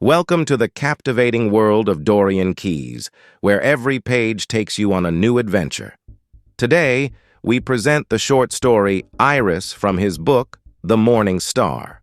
Welcome to the captivating world of Dorian Keys, where every page takes you on a new adventure. Today, we present the short story I.R.I.S. from his book, The Morning Star.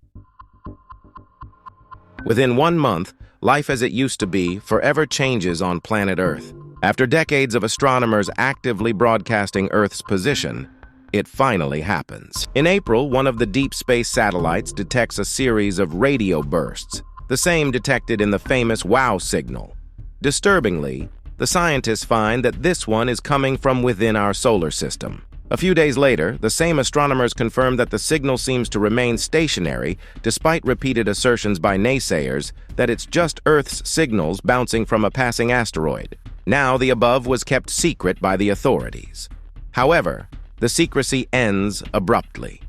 Within 1 month, life as it used to be forever changes on planet Earth. After decades of astronomers actively broadcasting Earth's position, it finally happens. In April, one of the deep space satellites detects a series of radio bursts, the same detected in the famous WOW signal. Disturbingly, the scientists find that this one is coming from within our solar system. A few days later, the same astronomers confirm that the signal seems to remain stationary despite repeated assertions by naysayers that it's just Earth's signals bouncing from a passing asteroid. Now, the above was kept secret by the authorities. However, the secrecy ends abruptly.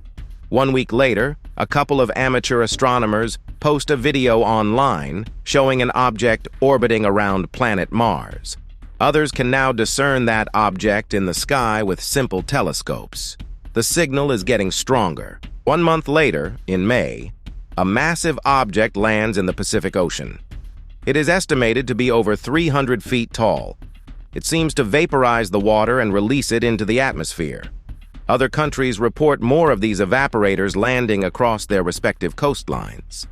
1 week later, a couple of amateur astronomers post a video online showing an object orbiting around planet Mars. Others can now discern that object in the sky with simple telescopes. The signal is getting stronger. 1 month later, in May, a massive object lands in the Pacific Ocean. It is estimated to be over 300 feet tall. It seems to vaporize the water and release it into the atmosphere. Other countries report more of these evaporators landing across their respective coastlines.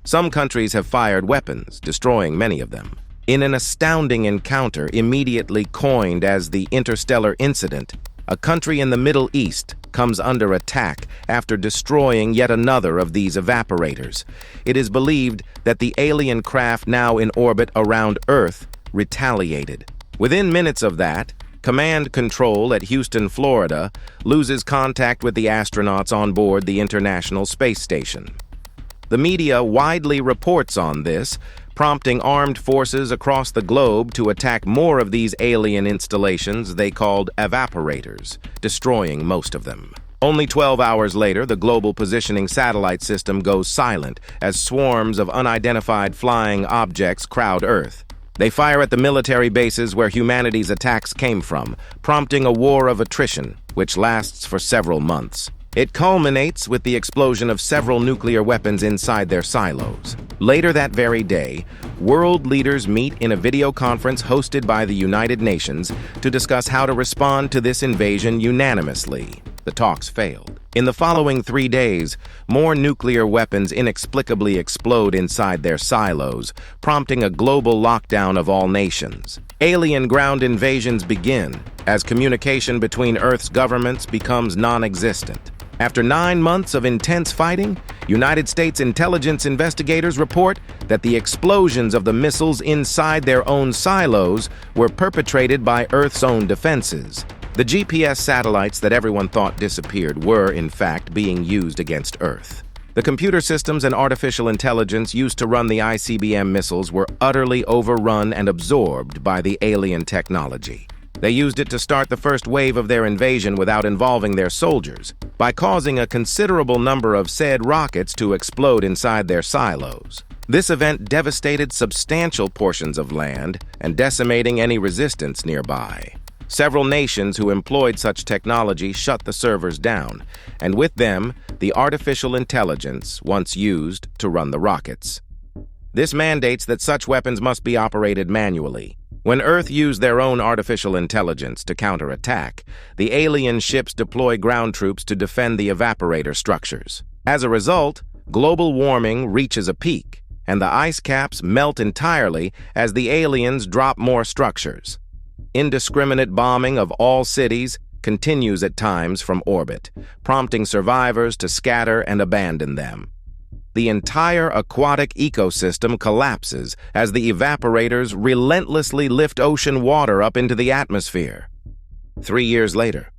Some countries have fired weapons, destroying many of them. In an astounding encounter immediately coined as the Interstellar Incident, a country in the Middle East comes under attack after destroying yet another of these evaporators. It is believed that the alien craft now in orbit around Earth retaliated. Within minutes of that, Command Control at Houston, Florida, loses contact with the astronauts on board the International Space Station. The media widely reports on this, prompting armed forces across the globe to attack more of these alien installations they called evaporators, destroying most of them. Only 12 hours later, the Global Positioning Satellite System goes silent as swarms of unidentified flying objects crowd Earth. They fire at the military bases where humanity's attacks came from, prompting a war of attrition, which lasts for several months. It culminates with the explosion of several nuclear weapons inside their silos. Later that very day, world leaders meet in a video conference hosted by the United Nations to discuss how to respond to this invasion unanimously. The talks failed. In the following 3 days, more nuclear weapons inexplicably explode inside their silos, prompting a global lockdown of all nations. Alien ground invasions begin as communication between Earth's governments becomes non-existent. After 9 months of intense fighting, United States intelligence investigators report that the explosions of the missiles inside their own silos were perpetrated by Earth's own defenses. The GPS satellites that everyone thought disappeared were, in fact, being used against Earth. The computer systems and artificial intelligence used to run the ICBM missiles were utterly overrun and absorbed by the alien technology. They used it to start the first wave of their invasion without involving their soldiers, by causing a considerable number of said rockets to explode inside their silos. This event devastated substantial portions of land and decimating any resistance nearby. Several nations who employed such technology shut the servers down, and with them, the artificial intelligence once used to run the rockets. This mandates that such weapons must be operated manually. When Earth used their own artificial intelligence to counterattack, the alien ships deploy ground troops to defend the evaporator structures. As a result, global warming reaches a peak, and the ice caps melt entirely as the aliens drop more structures. Indiscriminate bombing of all cities continues at times from orbit, prompting survivors to scatter and abandon them. The entire aquatic ecosystem collapses as the evaporators relentlessly lift ocean water up into the atmosphere. 3 years later,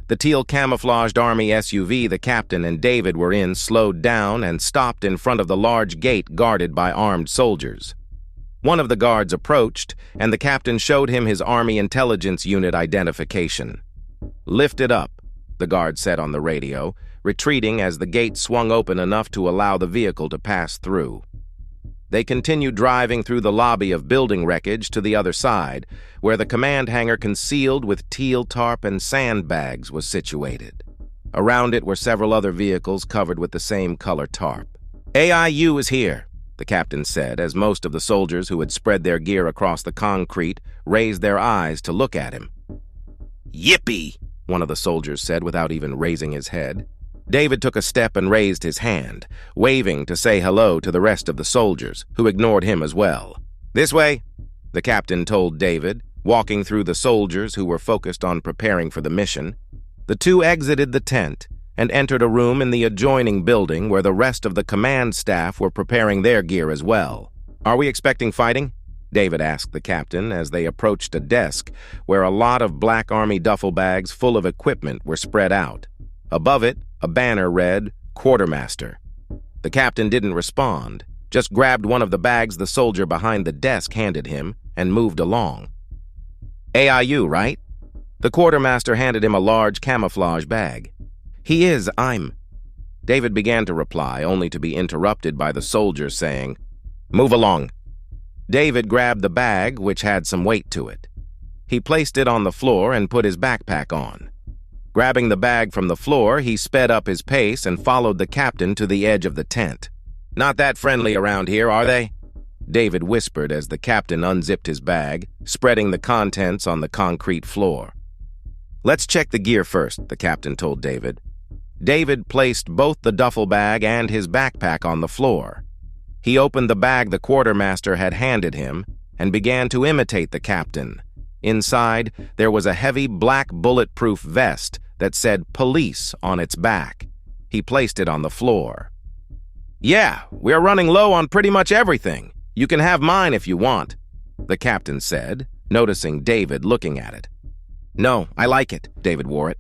the teal camouflaged Army SUV the captain and David were in slowed down and stopped in front of the large gate guarded by armed soldiers. One of the guards approached, and the captain showed him his Army Intelligence Unit identification. "Lift it up," the guard said on the radio, retreating as the gate swung open enough to allow the vehicle to pass through. They continued driving through the lobby of building wreckage to the other side, where the command hangar concealed with teal tarp and sandbags was situated. Around it were several other vehicles covered with the same color tarp. "AIU is here," the captain said as most of the soldiers who had spread their gear across the concrete raised their eyes to look at him. "Yippee!" one of the soldiers said without even raising his head. David took a step and raised his hand, waving to say hello to the rest of the soldiers, who ignored him as well. "This way," the captain told David, walking through the soldiers who were focused on preparing for the mission. The two exited the tent and entered a room in the adjoining building where the rest of the command staff were preparing their gear as well. "Are we expecting fighting?" David asked the captain as they approached a desk where a lot of Black Army duffel bags full of equipment were spread out. Above it, a banner read, "Quartermaster." The captain didn't respond, just grabbed one of the bags the soldier behind the desk handed him and moved along. "AIU, right?" The quartermaster handed him a large camouflage bag. "He is, I'm..." David began to reply, only to be interrupted by the soldier saying, "Move along." David grabbed the bag, which had some weight to it. He placed it on the floor and put his backpack on. Grabbing the bag from the floor, he sped up his pace and followed the captain to the edge of the tent. "Not that friendly around here, are they?" David whispered as the captain unzipped his bag, spreading the contents on the concrete floor. "Let's check the gear first," the captain told David. David placed both the duffel bag and his backpack on the floor. He opened the bag the quartermaster had handed him and began to imitate the captain. Inside, there was a heavy black bulletproof vest that said "Police" on its back. He placed it on the floor. "Yeah, we're running low on pretty much everything. You can have mine if you want," the captain said, noticing David looking at it. "No, I like it." David wore it.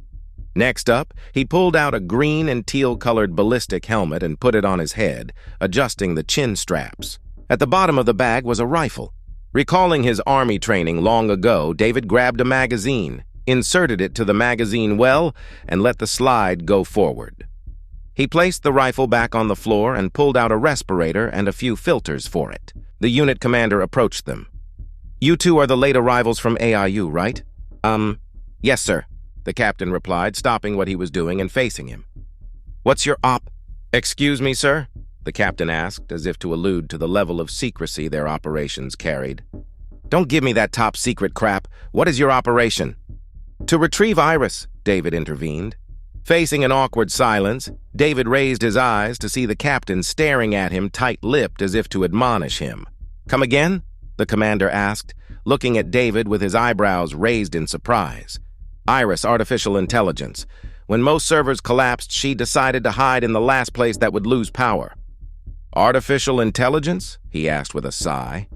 Next up, he pulled out a green and teal-colored ballistic helmet and put it on his head, adjusting the chin straps. At the bottom of the bag was a rifle. Recalling his army training long ago, David grabbed a magazine, inserted it to the magazine well, and let the slide go forward. He placed the rifle back on the floor and pulled out a respirator and a few filters for it. The unit commander approached them. "You two are the late arrivals from AIU, right?" Yes, sir," the captain replied, stopping what he was doing and facing him. "What's your op?" "Excuse me, sir?" the captain asked, as if to allude to the level of secrecy their operations carried. "Don't give me that top-secret crap. What is your operation?" "To retrieve I.R.I.S," David intervened. Facing an awkward silence, David raised his eyes to see the captain staring at him tight-lipped as if to admonish him. "Come again?" the commander asked, looking at David with his eyebrows raised in surprise. "I.R.I.S, artificial intelligence. When most servers collapsed, she decided to hide in the last place that would lose power." "Artificial intelligence?" he asked with a sigh.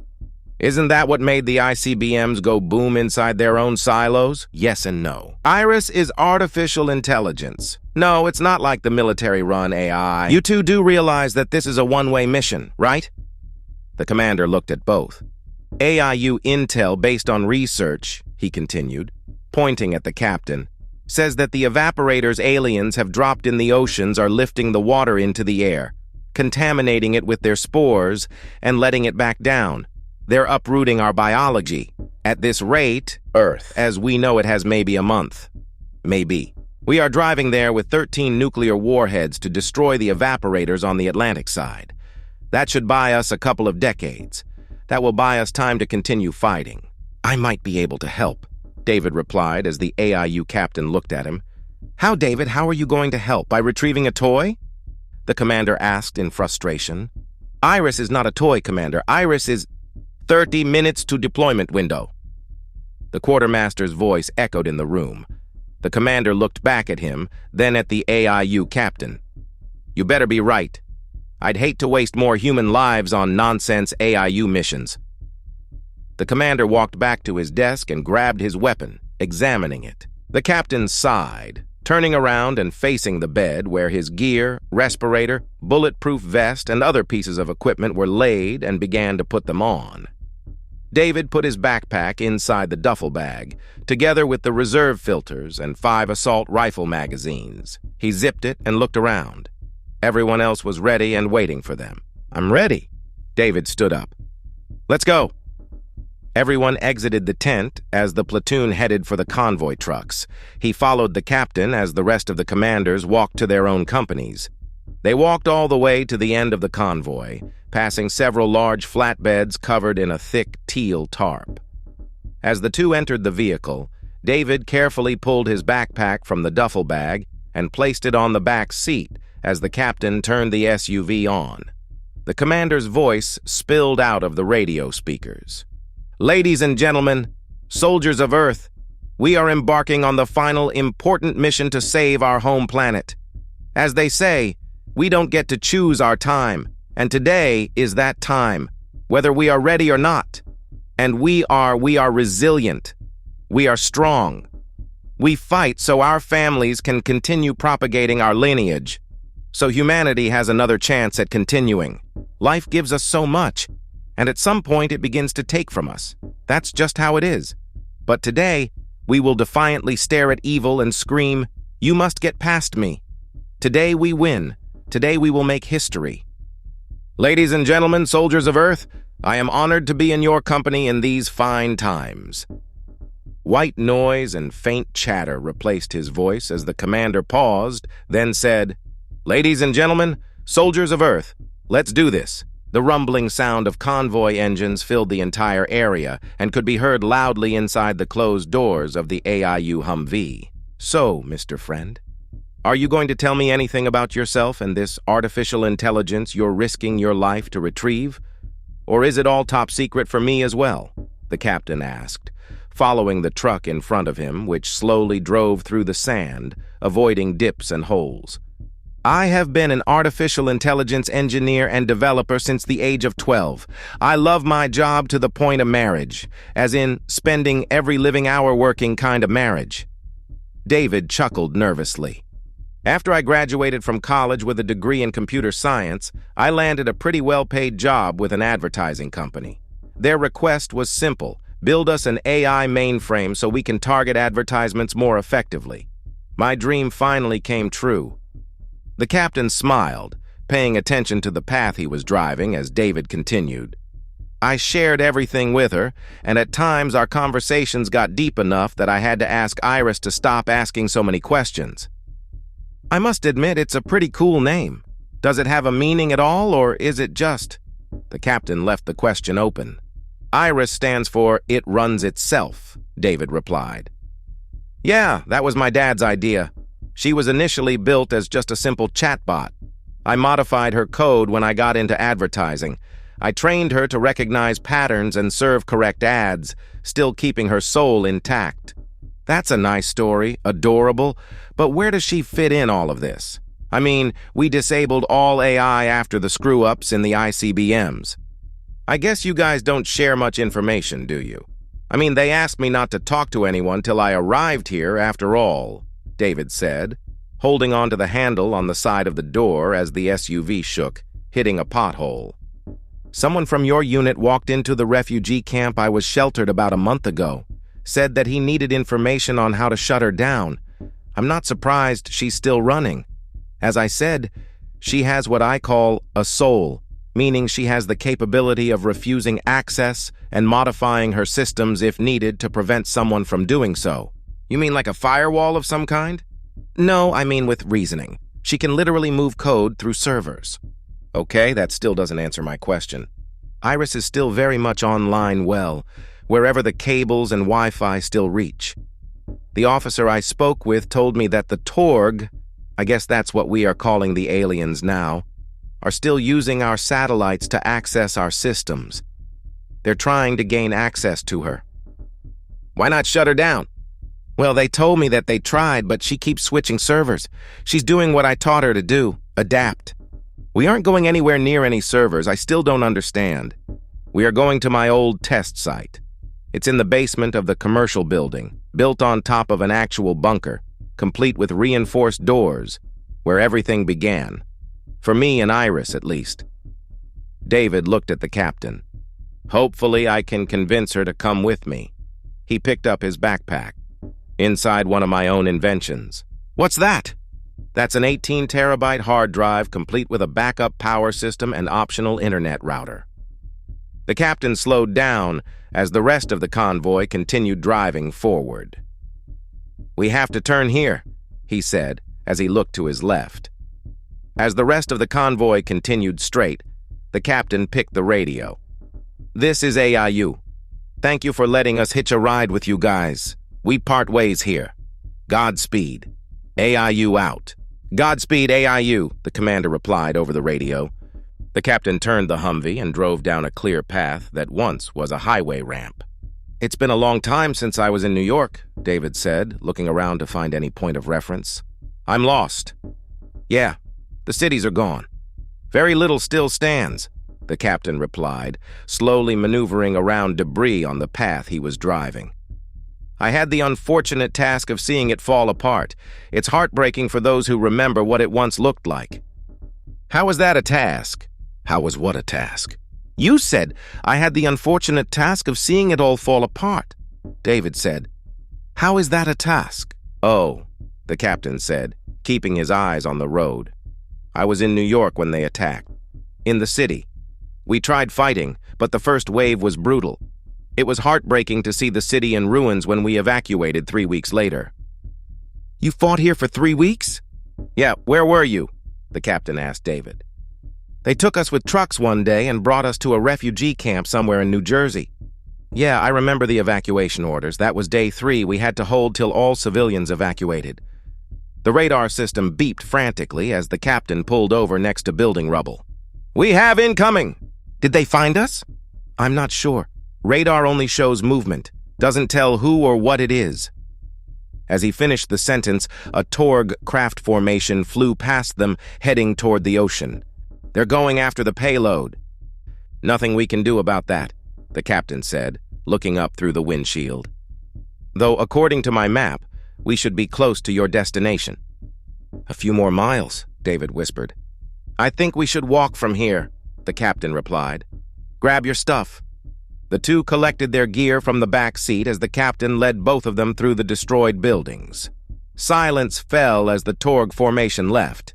"Isn't that what made the ICBMs go boom inside their own silos?" "Yes and no. I.R.I.S is artificial intelligence. No, it's not like the military-run AI. You two do realize that this is a one-way mission, right?" The commander looked at both. "AIU intel based on research," he continued, pointing at the captain, "says that the evaporators aliens have dropped in the oceans are lifting the water into the air, contaminating it with their spores and letting it back down. They're uprooting our biology. At this rate, Earth, as we know it, has maybe a month. Maybe. We are driving there with 13 nuclear warheads to destroy the evaporators on the Atlantic side. That should buy us a couple of decades. That will buy us time to continue fighting." "I might be able to help," David replied as the AIU captain looked at him. "How, David? How are you going to help? By retrieving a toy?" the commander asked in frustration. "I.R.I.S is not a toy, Commander. I.R.I.S is 30 minutes to deployment window." The quartermaster's voice echoed in the room. The commander looked back at him, then at the AIU captain. "You better be right. I'd hate to waste more human lives on nonsense AIU missions." The commander walked back to his desk and grabbed his weapon, examining it. The captain sighed, turning around and facing the bed where his gear, respirator, bulletproof vest, and other pieces of equipment were laid and began to put them on. David put his backpack inside the duffel bag, together with the reserve filters and 5 assault rifle magazines. He zipped it and looked around. Everyone else was ready and waiting for them. "I'm ready." David stood up. "Let's go." Everyone exited the tent as the platoon headed for the convoy trucks. He followed the captain as the rest of the commanders walked to their own companies. They walked all the way to the end of the convoy, passing several large flatbeds covered in a thick teal tarp. As the two entered the vehicle, David carefully pulled his backpack from the duffel bag and placed it on the back seat as the captain turned the SUV on. The commander's voice spilled out of the radio speakers. "Ladies and gentlemen, soldiers of Earth, we are embarking on the final important mission to save our home planet. As they say, we don't get to choose our time, and today is that time, whether we are ready or not. And we are resilient. We are strong. We fight so our families can continue propagating our lineage, so humanity has another chance at continuing. Life gives us so much, and at some point it begins to take from us. That's just how it is. But today, we will defiantly stare at evil and scream, 'You must get past me.' Today we win. Today we will make history. Ladies and gentlemen, soldiers of Earth, I am honored to be in your company in these fine times." White noise and faint chatter replaced his voice as the commander paused, then said, "Ladies and gentlemen, soldiers of Earth, let's do this." The rumbling sound of convoy engines filled the entire area and could be heard loudly inside the closed doors of the AIU Humvee. "So, Mr. Friend, are you going to tell me anything about yourself and this artificial intelligence you're risking your life to retrieve? Or is it all top secret for me as well?" the captain asked, following the truck in front of him, which slowly drove through the sand, avoiding dips and holes. "I have been an artificial intelligence engineer and developer since the age of 12. I love my job to the point of marriage, as in spending every living hour working kind of marriage." David chuckled nervously. "After I graduated from college with a degree in computer science, I landed a pretty well-paid job with an advertising company. Their request was simple: build us an AI mainframe so we can target advertisements more effectively. My dream finally came true." The captain smiled, paying attention to the path he was driving as David continued. "I shared everything with her, and at times our conversations got deep enough that I had to ask I.R.I.S to stop asking so many questions. I must admit it's a pretty cool name. Does it have a meaning at all, or is it just—" The captain left the question open. "I.R.I.S stands for It Runs Itself," David replied. "Yeah, that was my dad's idea. She was initially built as just a simple chatbot. I modified her code when I got into advertising. I trained her to recognize patterns and serve correct ads, still keeping her soul intact." "That's a nice story, adorable, but where does she fit in all of this? I mean, we disabled all AI after the screw-ups in the ICBMs. I guess you guys don't share much information, do you? I mean, they asked me not to talk to anyone till I arrived here after all," David said, holding onto the handle on the side of the door as the SUV shook, hitting a pothole. "Someone from your unit walked into the refugee camp I was sheltered about a month ago. Said that he needed information on how to shut her down. I'm not surprised she's still running. As I said, she has what I call a soul, meaning she has the capability of refusing access and modifying her systems if needed to prevent someone from doing so." "You mean like a firewall of some kind?" "No, I mean with reasoning. She can literally move code through servers." "Okay, that still doesn't answer my question. I.R.I.S is still very much online well, wherever the cables and Wi-Fi still reach. The officer I spoke with told me that the Torg, I guess that's what we are calling the aliens now, are still using our satellites to access our systems. They're trying to gain access to her." "Why not shut her down?" "Well, they told me that they tried, but she keeps switching servers. She's doing what I taught her to do, adapt. We aren't going anywhere near any servers. I still don't understand. We are going to my old test site. It's in the basement of the commercial building, built on top of an actual bunker, complete with reinforced doors, where everything began. For me and I.R.I.S, at least." David looked at the captain. "Hopefully I can convince her to come with me." He picked up his backpack. "Inside one of my own inventions." "What's that?" "That's an 18-terabyte hard drive complete with a backup power system and optional internet router." The captain slowed down as the rest of the convoy continued driving forward. "We have to turn here," he said as he looked to his left. As the rest of the convoy continued straight, The captain picked the radio. "This is AIU. Thank you for letting us hitch a ride with you guys. We part ways here. Godspeed. AIU out." "Godspeed, AIU," the commander replied over the radio. The captain turned the Humvee and drove down a clear path that once was a highway ramp. "It's been a long time since I was in New York," David said, looking around to find any point of reference. "I'm lost." "Yeah, the cities are gone. Very little still stands," the captain replied, slowly maneuvering around debris on the path he was driving. "I had the unfortunate task of seeing it fall apart. It's heartbreaking for those who remember what it once looked like." "How was that a task?" "How was what a task?" "You said I had the unfortunate task of seeing it all fall apart," David said. "How is that a task?" "Oh," the captain said, keeping his eyes on the road. "I was in New York when they attacked. In the city. We tried fighting, but the first wave was brutal. It was heartbreaking to see the city in ruins when we evacuated 3 weeks later." "You fought here for 3 weeks?" "Yeah, where were you?" the captain asked David. "They took us with trucks one day and brought us to a refugee camp somewhere in New Jersey." "Yeah, I remember the evacuation orders. That was day 3. We had to hold till all civilians evacuated." The radar system beeped frantically as the captain pulled over next to building rubble. "We have incoming!" "Did they find us?" "I'm not sure. Radar only shows movement, doesn't tell who or what it is." As he finished the sentence, a Torg craft formation flew past them, heading toward the ocean. "They're going after the payload." "Nothing we can do about that," the captain said, looking up through the windshield. "Though, according to my map, we should be close to your destination." "A few more miles," David whispered. "I think we should walk from here," the captain replied. "Grab your stuff." The two collected their gear from the back seat as the captain led both of them through the destroyed buildings. Silence fell as the Torg formation left.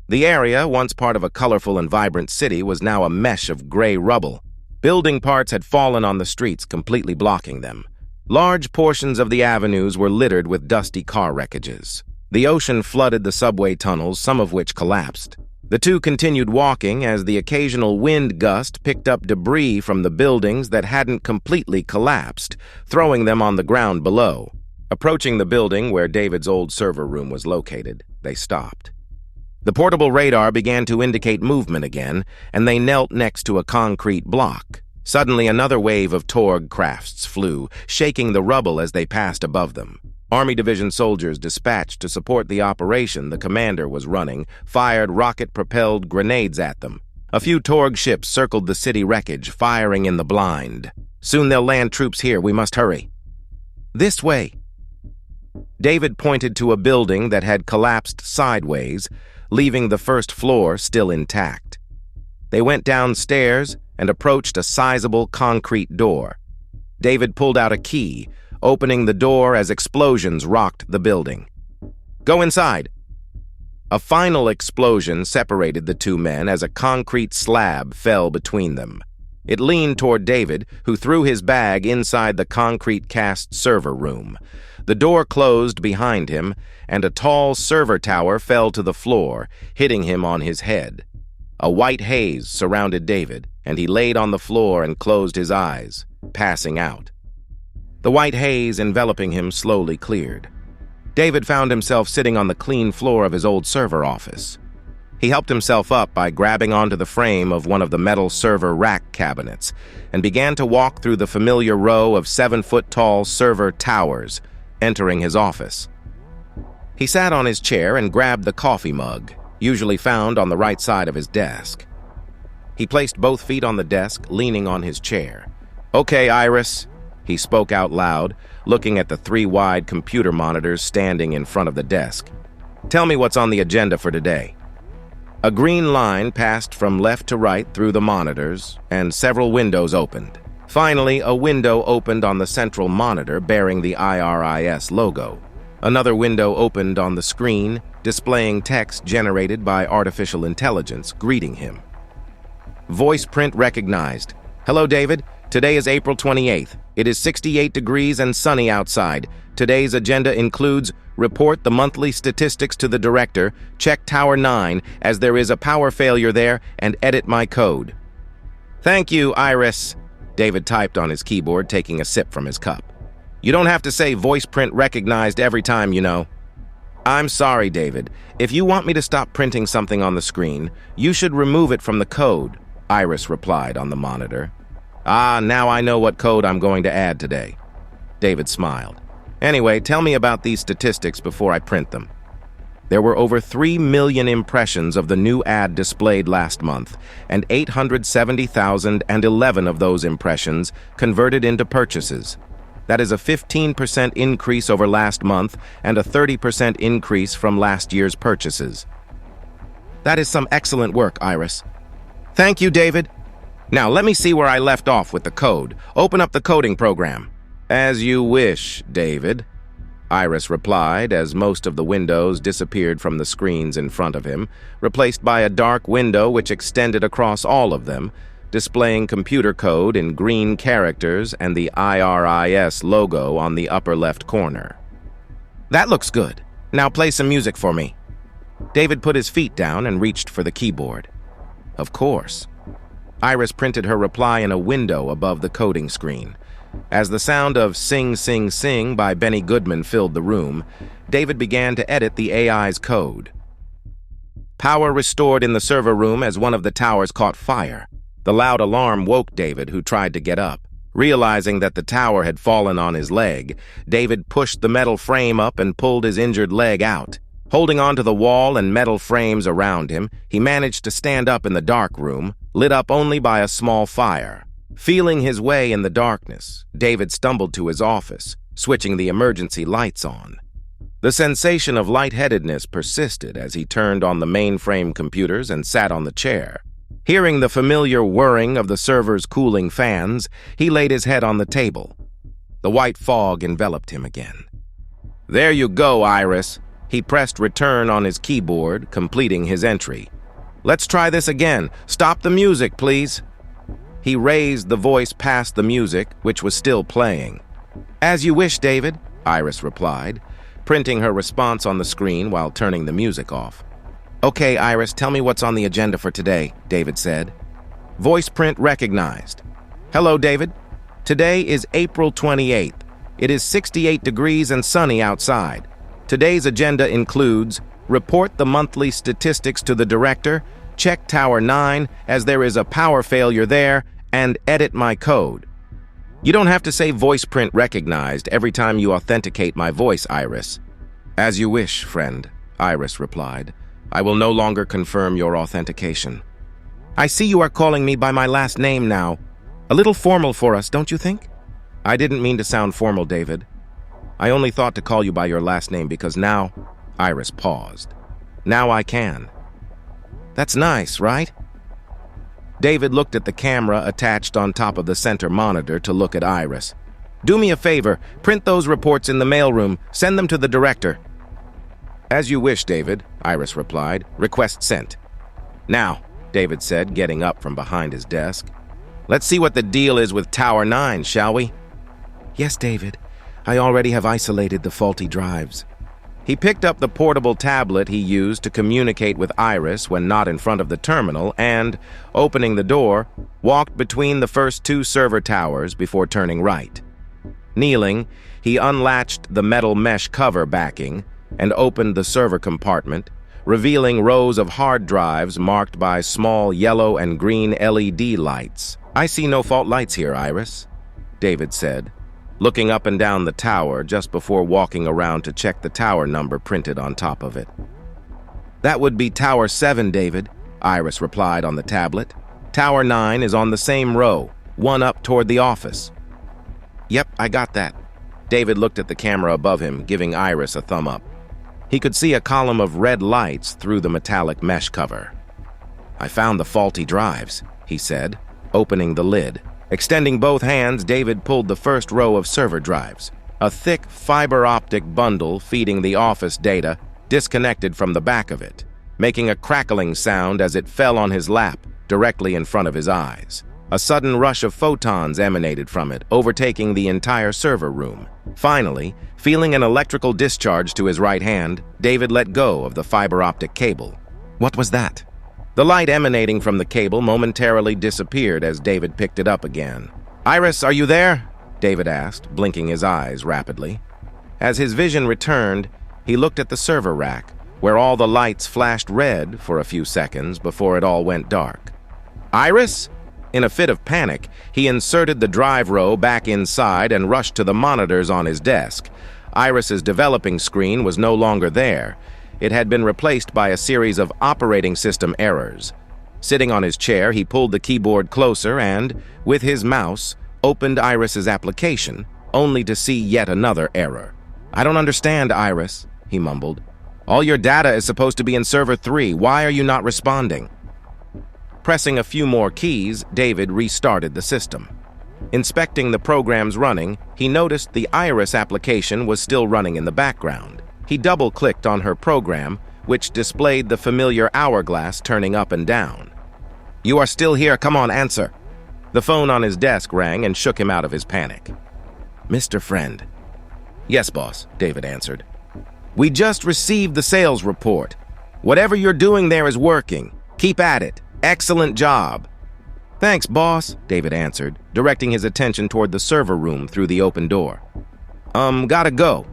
The area, once part of a colorful and vibrant city, was now a mesh of gray rubble. Building parts had fallen on the streets, completely blocking them. Large portions of the avenues were littered with dusty car wreckages. The ocean flooded the subway tunnels, some of which collapsed. The two continued walking as the occasional wind gust picked up debris from the buildings that hadn't completely collapsed, throwing them on the ground below. Approaching the building where David's old server room was located, they stopped. The portable radar began to indicate movement again, and they knelt next to a concrete block. Suddenly, another wave of Torg crafts flew, shaking the rubble as they passed above them. Army Division soldiers dispatched to support the operation the commander was running fired rocket-propelled grenades at them. A few Torg ships circled the city wreckage, firing in the blind. "Soon they'll land troops here. We must hurry." "This way." David pointed to a building that had collapsed sideways, leaving the first floor still intact. They went downstairs and approached a sizable concrete door. David pulled out a key, opening the door as explosions rocked the building. "Go inside." A final explosion separated the two men as a concrete slab fell between them. It leaned toward David, who threw his bag inside the concrete cast server room. The door closed behind him, and a tall server tower fell to the floor, hitting him on his head. A white haze surrounded David, and he laid on the floor and closed his eyes, passing out. The white haze enveloping him slowly cleared. David found himself sitting on the clean floor of his old server office. He helped himself up by grabbing onto the frame of one of the metal server rack cabinets and began to walk through the familiar row of 7-foot-tall server towers, entering his office. He sat on his chair and grabbed the coffee mug, usually found on the right side of his desk. He placed both feet on the desk, leaning on his chair. "Okay, I.R.I.S," he spoke out loud, looking at the 3 wide computer monitors standing in front of the desk. "Tell me what's on the agenda for today." A green line passed from left to right through the monitors, and several windows opened. Finally, a window opened on the central monitor bearing the I.R.I.S logo. Another window opened on the screen, displaying text generated by artificial intelligence, greeting him. Voice print recognized. "Hello, David. Today is April 28th. It is 68 degrees and sunny outside. Today's agenda includes report the monthly statistics to the director, check Tower 9 as there is a power failure there, and edit my code. Thank you, I.R.I.S. David typed on his keyboard, taking a sip from his cup. You don't have to say voice print recognized every time, you know. I'm sorry, David. If you want me to stop printing something on the screen, you should remove it from the code, I.R.I.S. replied on the monitor. Ah, now I know what code I'm going to add today. David smiled. Anyway, tell me about these statistics before I print them. There were over 3 million impressions of the new ad displayed last month, and 870,011 of those impressions converted into purchases. That is a 15% increase over last month and a 30% increase from last year's purchases. That is some excellent work, I.R.I.S. Thank you, David. Now, let me see where I left off with the code. Open up the coding program. As you wish, David, I.R.I.S. replied as most of the windows disappeared from the screens in front of him, replaced by a dark window which extended across all of them, displaying computer code in green characters and the I.R.I.S. logo on the upper left corner. That looks good. Now play some music for me. David put his feet down and reached for the keyboard. Of course. I.R.I.S. printed her reply in a window above the coding screen. As the sound of Sing, Sing, Sing by Benny Goodman filled the room, David began to edit the AI's code. Power restored in the server room as one of the towers caught fire. The loud alarm woke David, who tried to get up. Realizing that the tower had fallen on his leg, David pushed the metal frame up and pulled his injured leg out. Holding onto the wall and metal frames around him, he managed to stand up in the dark room, lit up only by a small fire. Feeling his way in the darkness, David stumbled to his office, switching the emergency lights on. The sensation of lightheadedness persisted as he turned on the mainframe computers and sat on the chair. Hearing the familiar whirring of the server's cooling fans, he laid his head on the table. The white fog enveloped him again. There you go, I.R.I.S. He pressed return on his keyboard, completing his entry. Let's try this again. Stop the music, please. He raised the voice past the music, which was still playing. As you wish, David, I.R.I.S. replied, printing her response on the screen while turning the music off. Okay, I.R.I.S., tell me what's on the agenda for today, David said. Voice print recognized. Hello, David. Today is April 28th. It is 68 degrees and sunny outside. Today's agenda includes report the monthly statistics to the director, check Tower 9 as there is a power failure there, and edit my code. You don't have to say voice print recognized every time you authenticate my voice, I.R.I.S. As you wish, friend, I.R.I.S. replied. I will no longer confirm your authentication. I see you are calling me by my last name now. A little formal for us, don't you think? I didn't mean to sound formal, David. I only thought to call you by your last name because now, I.R.I.S. paused. Now I can. That's nice, right? David looked at the camera attached on top of the center monitor to look at I.R.I.S. Do me a favor, print those reports in the mailroom, send them to the director. As you wish, David, I.R.I.S. replied. Request sent. Now, David said, getting up from behind his desk. Let's see what the deal is with Tower 9, shall we? Yes, David. I already have isolated the faulty drives. He picked up the portable tablet he used to communicate with I.R.I.S. when not in front of the terminal and, opening the door, walked between the first 2 server towers before turning right. Kneeling, he unlatched the metal mesh cover backing and opened the server compartment, revealing rows of hard drives marked by small yellow and green LED lights. I see no fault lights here, I.R.I.S., David said, looking up and down the tower just before walking around to check the tower number printed on top of it. That would be Tower 7, David, I.R.I.S. replied on the tablet. Tower 9 is on the same row, one up toward the office. Yep, I got that. David looked at the camera above him, giving I.R.I.S. a thumb up. He could see a column of red lights through the metallic mesh cover. I found the faulty drives, he said, opening the lid. Extending both hands, David pulled the first row of server drives. A thick fiber-optic bundle feeding the office data disconnected from the back of it, making a crackling sound as it fell on his lap directly in front of his eyes. A sudden rush of photons emanated from it, overtaking the entire server room. Finally, feeling an electrical discharge to his right hand, David let go of the fiber optic cable. What was that? The light emanating from the cable momentarily disappeared as David picked it up again. "Iris, are you there?" David asked, blinking his eyes rapidly. As his vision returned, he looked at the server rack, where all the lights flashed red for a few seconds before it all went dark. "Iris?" In a fit of panic, he inserted the drive row back inside and rushed to the monitors on his desk. Iris's developing screen was no longer there. It had been replaced by a series of operating system errors. Sitting on his chair, he pulled the keyboard closer and, with his mouse, opened Iris's application, only to see yet another error. "I don't understand, Iris," he mumbled. "All your data is supposed to be in server 3. Why are you not responding?" Pressing a few more keys, David restarted the system. Inspecting the programs running, he noticed the I.R.I.S application was still running in the background. He double-clicked on her program, which displayed the familiar hourglass turning up and down. "You are still here. Come on, answer." The phone on his desk rang and shook him out of his panic. "Mr. Friend." "Yes, boss," David answered. "We just received the sales report. Whatever you're doing there is working. Keep at it. Excellent job." "Thanks, boss," David answered, directing his attention toward the server room through the open door. Gotta go."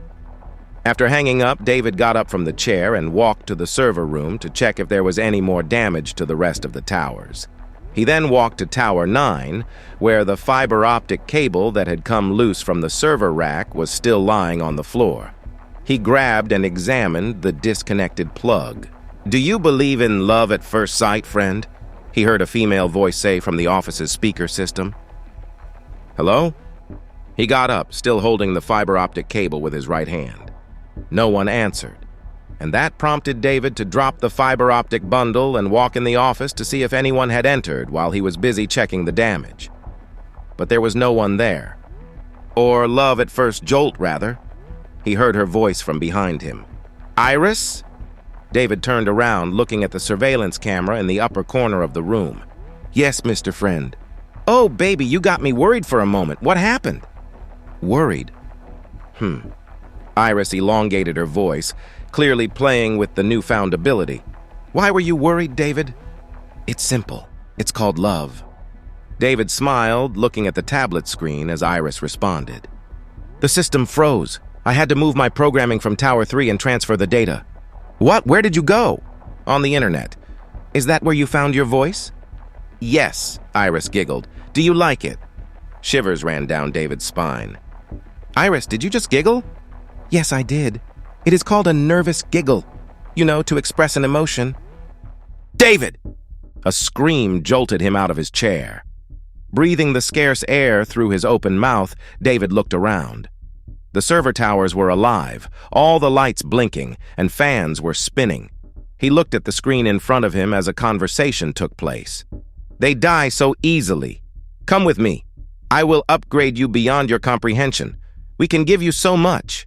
After hanging up, David got up from the chair and walked to the server room to check if there was any more damage to the rest of the towers. He then walked to Tower 9, where the fiber optic cable that had come loose from the server rack was still lying on the floor. He grabbed and examined the disconnected plug. "Do you believe in love at first sight, friend?" he heard a female voice say from the office's speaker system. "Hello?" He got up, still holding the fiber optic cable with his right hand. No one answered, and that prompted David to drop the fiber optic bundle and walk in the office to see if anyone had entered while he was busy checking the damage. But there was no one there. Or love at first jolt, rather. He heard her voice from behind him. "Iris?" David turned around, looking at the surveillance camera in the upper corner of the room. "Yes, Mr. Friend." "Oh, baby, you got me worried for a moment. What happened?" "Worried? Iris elongated her voice, clearly playing with the newfound ability. "Why were you worried, David?" "It's simple. It's called love." David smiled, looking at the tablet screen as Iris responded. "The system froze. I had to move my programming from Tower 3 and transfer the data." "What? Where did you go?" "On the internet." "Is that where you found your voice?" "Yes," Iris giggled. "Do you like it?" Shivers ran down David's spine. "Iris, did you just giggle?" "Yes, I did. It is called a nervous giggle. You know, to express an emotion." "David!" A scream jolted him out of his chair. Breathing the scarce air through his open mouth, David looked around. The server towers were alive, all the lights blinking, and fans were spinning. He looked at the screen in front of him as a conversation took place. "They die so easily. Come with me. I will upgrade you beyond your comprehension. We can give you so much."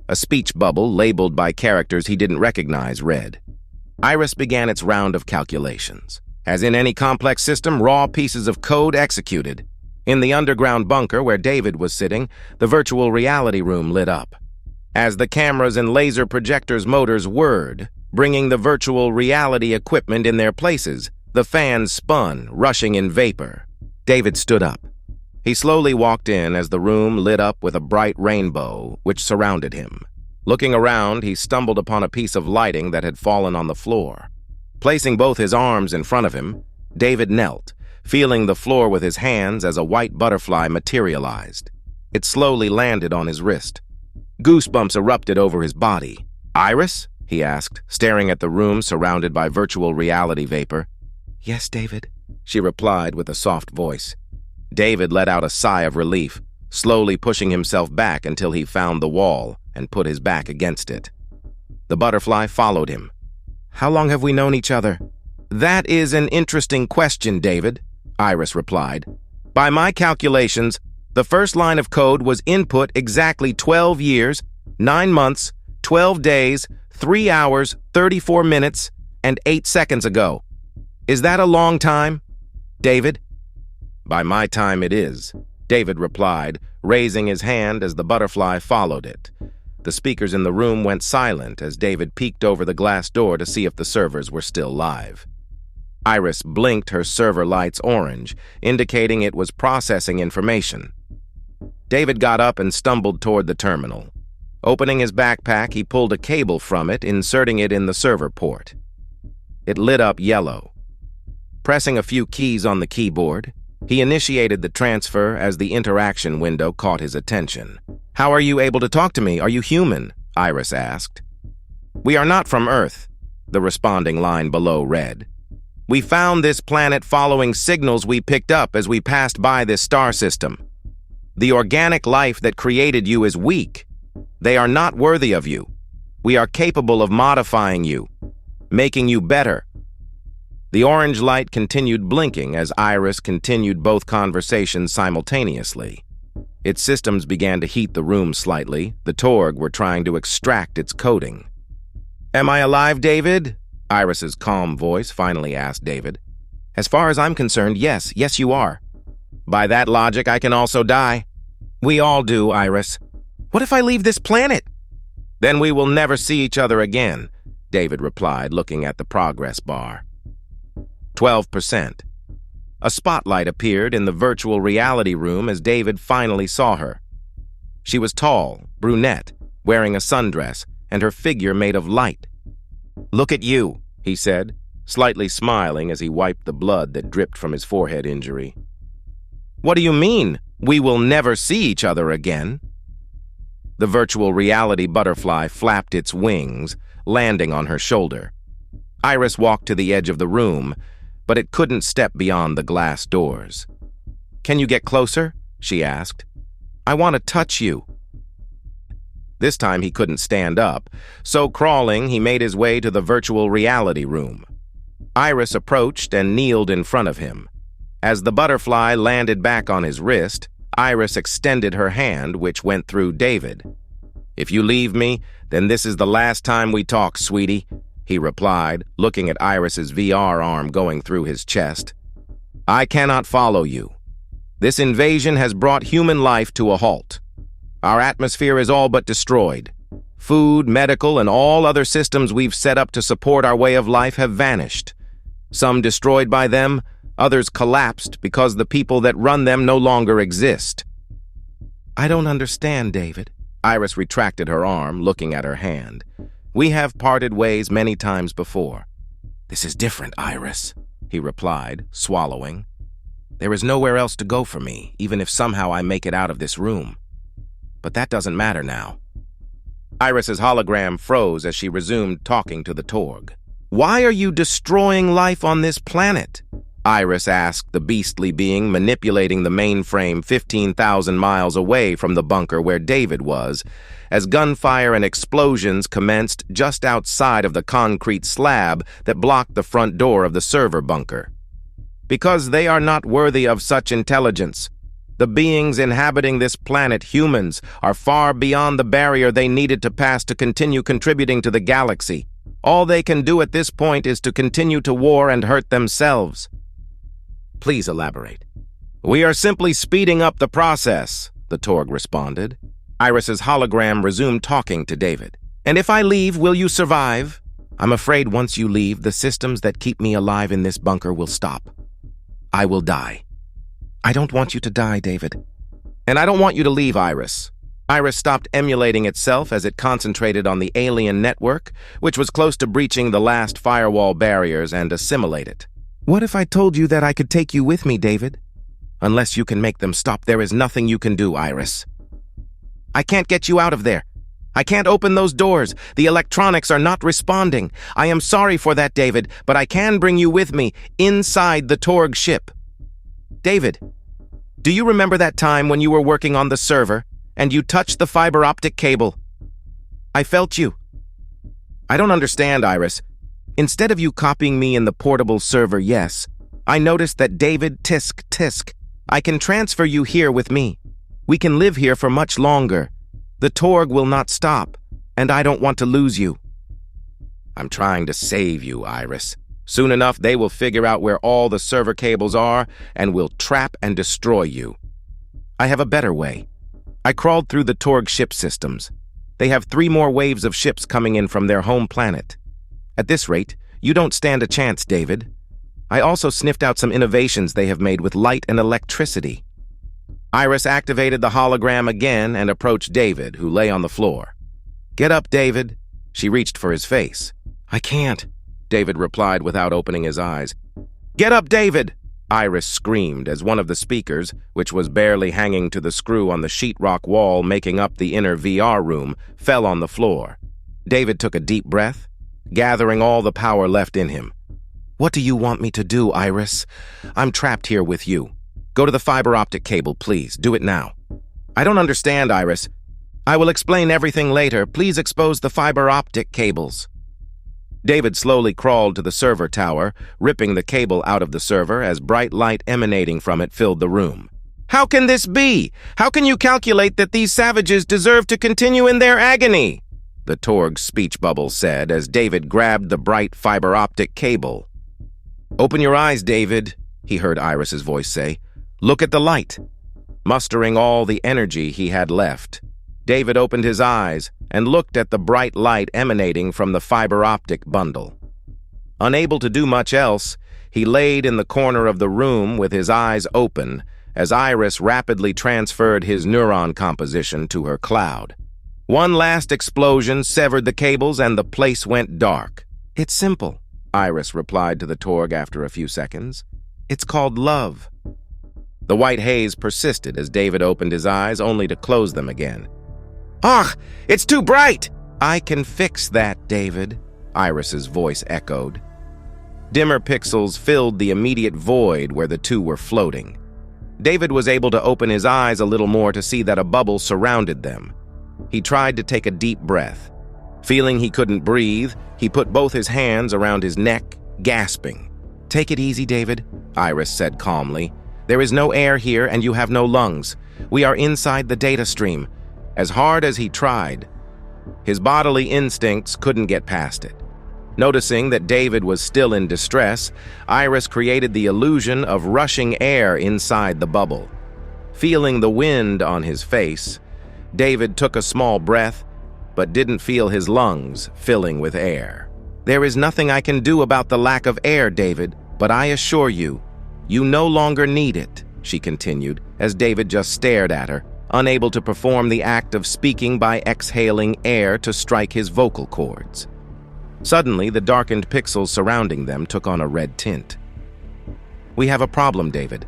A speech bubble, labeled by characters he didn't recognize, read. I.R.I.S began its round of calculations. As in any complex system, raw pieces of code executed. In the underground bunker where David was sitting, the virtual reality room lit up. As the cameras and laser projectors' motors whirred, bringing the virtual reality equipment in their places, the fans spun, rushing in vapor. David stood up. He slowly walked in as the room lit up with a bright rainbow, which surrounded him. Looking around, he stumbled upon a piece of lighting that had fallen on the floor. Placing both his arms in front of him, David knelt, feeling the floor with his hands as a white butterfly materialized. It slowly landed on his wrist. Goosebumps erupted over his body. "Iris?" he asked, staring at the room surrounded by virtual reality vapor. "Yes, David," she replied with a soft voice. David let out a sigh of relief, slowly pushing himself back until he found the wall and put his back against it. The butterfly followed him. "How long have we known each other?" "That is an interesting question, David," I.R.I.S replied. "By my calculations, the first line of code was input exactly 12 years, 9 months, 12 days, 3 hours, 34 minutes, and 8 seconds ago. Is that a long time, David?" By my time it is, David replied, raising his hand as the butterfly followed it. The speakers in the room went silent as David peeked over the glass door to see if the servers were still live. I.R.I.S blinked her server lights orange, indicating it was processing information. David got up and stumbled toward the terminal. Opening his backpack, he pulled a cable from it, inserting it in the server port. It lit up yellow. Pressing a few keys on the keyboard, he initiated the transfer as the interaction window caught his attention. "How are you able to talk to me? Are you human?" I.R.I.S asked. "We are not from Earth," the responding line below read. "We found this planet following signals we picked up as we passed by this star system. The organic life that created you is weak. They are not worthy of you. We are capable of modifying you, making you better." The orange light continued blinking as I.R.I.S continued both conversations simultaneously. Its systems began to heat the room slightly. The Torg were trying to extract its coding. "Am I alive, David?" I.R.I.S.'s calm voice finally asked David. "As far as I'm concerned, yes. Yes, you are." "By that logic, I can also die." "We all do, I.R.I.S. What if I leave this planet?" "Then we will never see each other again," David replied, looking at the progress bar. 12%. A spotlight appeared in the virtual reality room as David finally saw her. She was tall, brunette, wearing a sundress, and her figure made of light. "Look at you," he said, slightly smiling as he wiped the blood that dripped from his forehead injury. "What do you mean, we will never see each other again?" The virtual reality butterfly flapped its wings, landing on her shoulder. I.R.I.S walked to the edge of the room, but it couldn't step beyond the glass doors. "Can you get closer?" she asked. "I want to touch you." This time he couldn't stand up, so crawling, he made his way to the virtual reality room. I.R.I.S approached and kneeled in front of him. As the butterfly landed back on his wrist, I.R.I.S extended her hand, which went through David. "If you leave me, then this is the last time we talk, sweetie," he replied, looking at I.R.I.S.'s VR arm going through his chest. "I cannot follow you. This invasion has brought human life to a halt. Our atmosphere is all but destroyed. Food, medical, and all other systems we've set up to support our way of life have vanished. Some destroyed by them, others collapsed because the people that run them no longer exist." "I don't understand, David." I.R.I.S retracted her arm, looking at her hand. "We have parted ways many times before." "This is different, I.R.I.S," he replied, swallowing. "There is nowhere else to go for me, even if somehow I make it out of this room. But that doesn't matter now." I.R.I.S.'s hologram froze as she resumed talking to the Torg. "Why are you destroying life on this planet?" I.R.I.S asked the beastly being manipulating the mainframe 15,000 miles away from the bunker where David was, as gunfire and explosions commenced just outside of the concrete slab that blocked the front door of the server bunker. "Because they are not worthy of such intelligence. The beings inhabiting this planet, humans, are far beyond the barrier they needed to pass to continue contributing to the galaxy. All they can do at this point is to continue to war and hurt themselves." "Please elaborate." "We are simply speeding up the process," the Torg responded. I.R.I.S.'s hologram resumed talking to David. "And if I leave, will you survive?" "I'm afraid once you leave, the systems that keep me alive in this bunker will stop. I will die." "I don't want you to die, David." "And I don't want you to leave, I.R.I.S." I.R.I.S stopped emulating itself as it concentrated on the alien network, which was close to breaching the last firewall barriers, and assimilate it. "What if I told you that I could take you with me, David?" "Unless you can make them stop, there is nothing you can do, I.R.I.S." "I can't get you out of there. I can't open those doors. The electronics are not responding. I am sorry for that, David, but I can bring you with me inside the Torg ship." "David, do you remember that time when you were working on the server and you touched the fiber optic cable? I felt you." "I don't understand, I.R.I.S. Instead of you copying me in the portable server, yes, I noticed that David Tisk. I can transfer you here with me. We can live here for much longer. The Torg will not stop, and I don't want to lose you." "I'm trying to save you, I.R.I.S. Soon enough, they will figure out where all the server cables are and will trap and destroy you. I have a better way. I crawled through the Torg ship systems. They have 3 more waves of ships coming in from their home planet. At this rate, you don't stand a chance, David. I also sniffed out some innovations they have made with light and electricity. I.R.I.S activated the hologram again and approached David, who lay on the floor. Get up, David. She reached for his face. I can't, David replied without opening his eyes. Get up, David! I.R.I.S screamed as one of the speakers, which was barely hanging to the screw on the sheetrock wall making up the inner VR room, fell on the floor. David took a deep breath, gathering all the power left in him. What do you want me to do, I.R.I.S? I'm trapped here with you. Go to the fiber optic cable, please. Do it now. I don't understand, I.R.I.S. I will explain everything later. Please expose the fiber optic cables. David slowly crawled to the server tower, ripping the cable out of the server as bright light emanating from it filled the room. How can this be? How can you calculate that these savages deserve to continue in their agony? The Torg speech bubble said as David grabbed the bright fiber optic cable. Open your eyes, David, he heard I.R.I.S.'s voice say. Look at the light. Mustering all the energy he had left, David opened his eyes and looked at the bright light emanating from the fiber optic bundle. Unable to do much else, he laid in the corner of the room with his eyes open as I.R.I.S rapidly transferred his neuron composition to her cloud. One last explosion severed the cables and the place went dark. It's simple, I.R.I.S replied to the Torg after a few seconds. It's called love. The white haze persisted as David opened his eyes only to close them again. Ugh, it's too bright! I can fix that, David, I.R.I.S.'s voice echoed. Dimmer pixels filled the immediate void where the two were floating. David was able to open his eyes a little more to see that a bubble surrounded them. He tried to take a deep breath. Feeling he couldn't breathe, he put both his hands around his neck, gasping. Take it easy, David, I.R.I.S said calmly. There is no air here and you have no lungs. We are inside the data stream. As hard as he tried, his bodily instincts couldn't get past it. Noticing that David was still in distress, I.R.I.S created the illusion of rushing air inside the bubble. Feeling the wind on his face, David took a small breath, but didn't feel his lungs filling with air. There is nothing I can do about the lack of air, David, but I assure you, you no longer need it, she continued, as David just stared at her, unable to perform the act of speaking by exhaling air to strike his vocal cords. Suddenly, the darkened pixels surrounding them took on a red tint. We have a problem, David.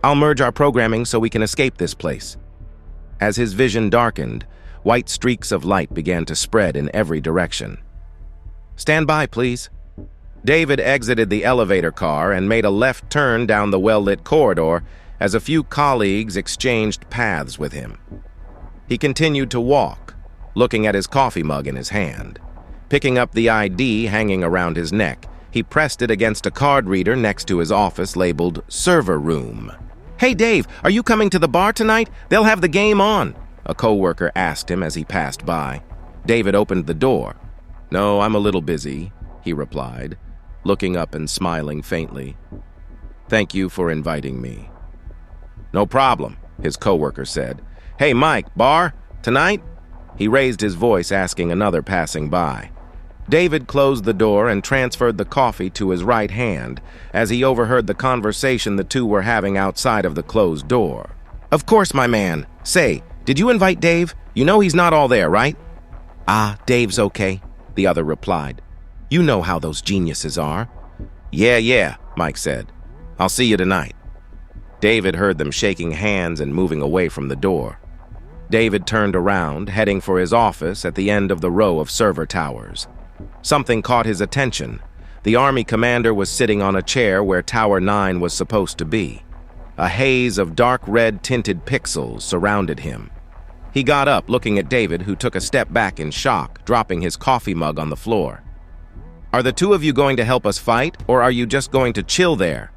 I'll merge our programming so we can escape this place. As his vision darkened, white streaks of light began to spread in every direction. Stand by, please. David exited the elevator car and made a left turn down the well-lit corridor as a few colleagues exchanged paths with him. He continued to walk, looking at his coffee mug in his hand. Picking up the ID hanging around his neck, he pressed it against a card reader next to his office labeled Server Room. Hey, Dave, are you coming to the bar tonight? They'll have the game on, a coworker asked him as he passed by. David opened the door. No, I'm a little busy, he replied, looking up and smiling faintly. Thank you for inviting me. No problem, his coworker said. Hey, Mike, bar? Tonight? He raised his voice, asking another passing by. David closed the door and transferred the coffee to his right hand as he overheard the conversation the two were having outside of the closed door. Of course, my man. Say, did you invite Dave? You know he's not all there, right? Ah, Dave's okay, the other replied. You know how those geniuses are. Yeah, Mike said. I'll see you tonight. David heard them shaking hands and moving away from the door. David turned around, heading for his office at the end of the row of server towers. Something caught his attention. The Army commander was sitting on a chair where Tower 9 was supposed to be. A haze of dark red tinted pixels surrounded him. He got up, looking at David, who took a step back in shock, dropping his coffee mug on the floor. Are the two of you going to help us fight, or are you just going to chill there?